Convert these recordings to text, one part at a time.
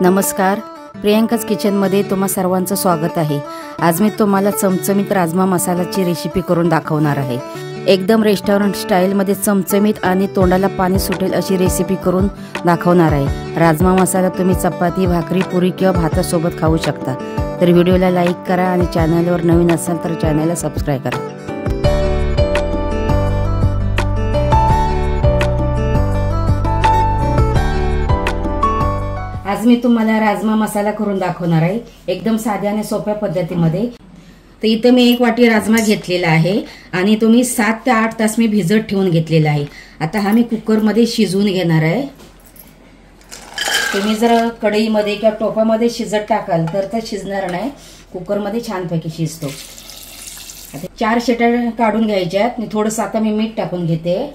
नमस्कार, प्रियंकाज किचनमध्ये तुम्हा सर्वांचं स्वागत आहे। आज मी तुम्हाला चमचमीत राजमा मसाल्याची रेसिपी करून दाखवणार आहे। एकदम रेस्टॉरंट स्टाईलमध्ये चमचमीत आणि तोंडाला पाणी सुटेल अशी रेसिपी करून दाखवणार आहे। राजमा मसाला तुम्ही चपाती, भाकरी, पुरी किंवा भातासोबत खाऊ शकता। तर व्हिडिओला लाईक करा आणि चॅनलवर नवीन असाल तर चॅनलला सबस्क्राइब करा। आज मी तुम्हाला राजमा मसाला करून दाखवणार आहे, एकदम साध्या आणि सोप्या पद्धतीमध्ये। तर इथं मी 1 वाटी राजमा घेतलेला आहे आणि तुम्ही 7 ते 8 तास मी भिजत ठेवून घेतलेला आहे। आता हा मी कुकर मध्ये शिजवून घेणार आहे। तुम्ही जर कढईमध्ये किंवा टोपामध्ये शिजत टाकाल तर ते शिजणार नाही, कुकर मध्ये छानपैकी शिजतो। आता 4 शिट्या काढून घ्यायच्यात। मी थोडंसं आता मी मीठ टाकून घेते।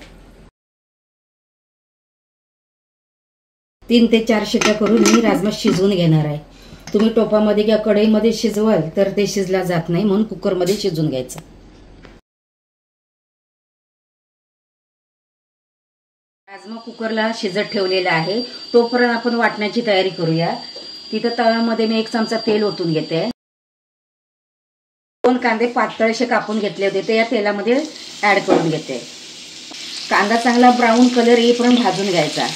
3 ते 4 शिट्या करून मी राजमा शिजवून घेणार आहे। तुम्ही टोपामध्ये किंवा कढईमध्ये शिजवाल तर ते शिजला जात नाही, म्हणून कुकर मध्ये शिजवून घ्यायचं। राजमा कुकरला शिजत ठेवलेला आहे, तोपर्यंत आपण वाटण्याची तयारी करूया। तिथं तव्यामध्ये मी 1 चमचा तेल ओतून घेते। 2 कांदे पातळसे कापून घेतले होते ते या तेलामध्ये ऍड करून घेते। कांदा चांगला ब्राऊन कलर येईपर्यंत भाजून घ्यायचा।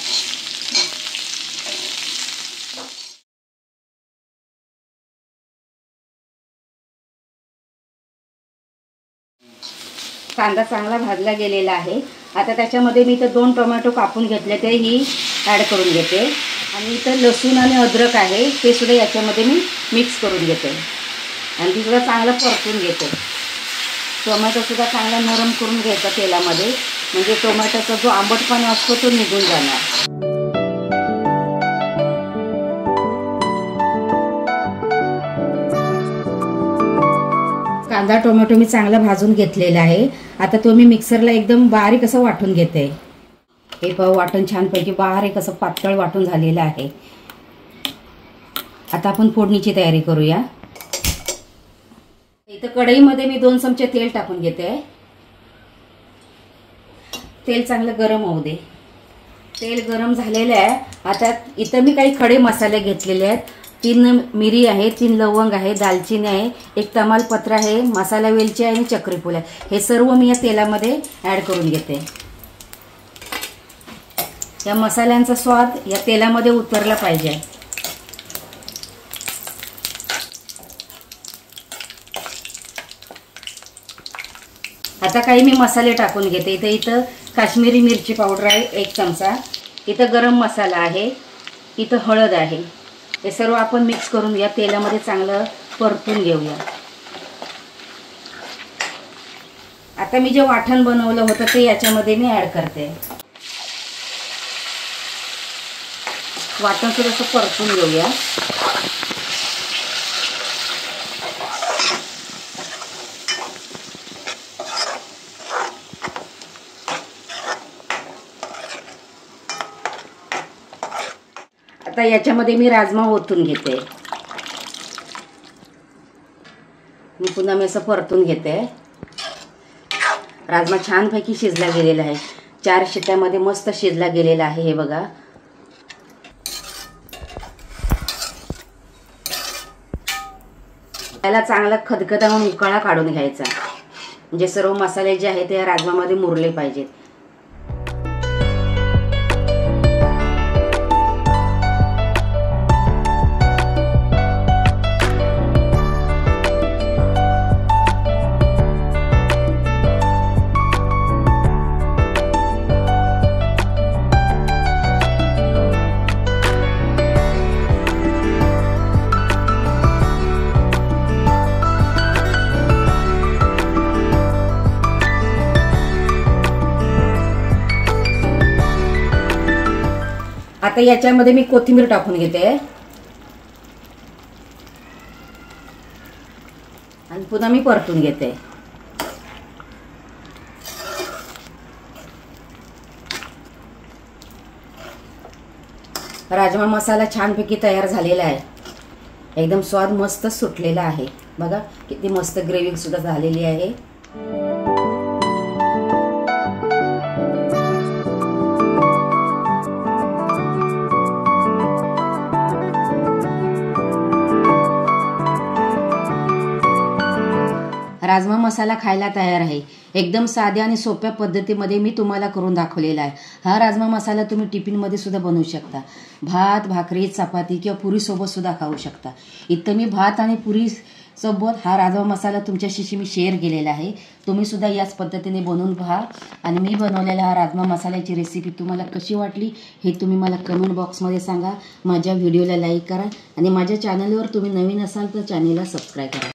कांदा चांगला भाजला गेलेला आहे। आता त्याच्यामध्ये मी इथं 2 टोमॅटो कापून घेतले ते ही ऍड करून घेते आणि इथं लसूण आणि अद्रक आहे ते सुद्धा याच्यामध्ये मी मिक्स करून घेते आणि ती सुद्धा चांगलं परतून घेते। टोमॅटो सुद्धा चांगला नरम करून घ्यायचा तेलामध्ये, म्हणजे टोमॅटोचा जो आंबटपणा असतो तो निघून जाणार। कांदा टोमॅटो मी चांगला भाजून घेतलेला आहे। आता तो मी मिक्सरला एकदम बारीक असं वाटून घेते। हे पाव वाटण छानपैकी बारीक असं पातळ वाटून झालेलं आहे। आता आपण फोडणीची तयारी करूया। इथं कढईमध्ये मी 2 चमचे तेल टाकून घेते। तेल चांगलं गरम होऊ दे। तेल गरम झालेलं आहे। आता इथं मी काही खडे मसाले घेतलेले आहेत। 3 मिरी आहे, 3 लवंग आहे, दालचिनी आहे, 1 तमालपत्र आहे, मसाला वेलची आहे आणि चक्रीफूल आहे। हे सर्व मी या तेलामध्ये ऍड करून घेते। या मसाल्यांचा स्वाद या तेलामध्ये उतरला पाहिजे। आता काही मी मसाले टाकून घेते। इथं काश्मीरी मिरची पावडर आहे 1 चमचा, इथं गरम मसाला आहे, इथं हळद आहे। हे सर्व आपण मिक्स करून या तेलामध्ये चांगलं परतून घेऊया। आता मी जे वाटण बनवलं होतं ते याच्यामध्ये मी ऍड करते। वाटण सुद्धा असं परतून घेऊया। आता याच्यामध्ये मी राजमा ओतून घेते। मी पुन्हा असं परतून घेते। राजमा छानपैकी शिजला गेलेला आहे। 4 शिट्यामध्ये मस्त शिजला गेलेला आहे। हे बघा, त्याला चांगला खदखदावून उकळा काढून घ्यायचा, म्हणजे सर्व मसाले जे आहेत ते राजमामध्ये मुरले पाहिजेत। आता याच्यामध्ये मी कोथिंबीर टाकून घेते आणि पुन्हा मी परतून घेते। राजमा मसाला छानपैकी तयार झालेला आहे। एकदम स्वाद मस्त सुटलेला आहे। बघा किती मस्त ग्रेव्ही सुद्धा झालेली आहे। राजमा मसाला खायला तयार आहे। एकदम साध्या आणि सोप्या पद्धतीमध्ये मी तुम्हाला करून दाखवलेला आहे। हा राजमा मसाला तुम्ही टिफिनमध्ये सुद्धा बनवू शकता। भात, भाकरी, चपाती किंवा पुरीसोबत सुद्धा खाऊ शकता। इथं मी भात आणि पुरी सोबत हा राजमा मसाला तुमच्याशी मी शेअर केलेला आहे। तुम्ही सुद्धा याच पद्धतीने बनवून पहा आणि मी बनवलेला हा राजमा मसाल्याची रेसिपी तुम्हाला कशी वाटली हे तुम्ही मला कमेंट बॉक्समध्ये सांगा। माझ्या व्हिडिओला लाईक करा आणि माझ्या चॅनलवर तुम्ही नवीन असाल तर चॅनलला सबस्क्राईब करा।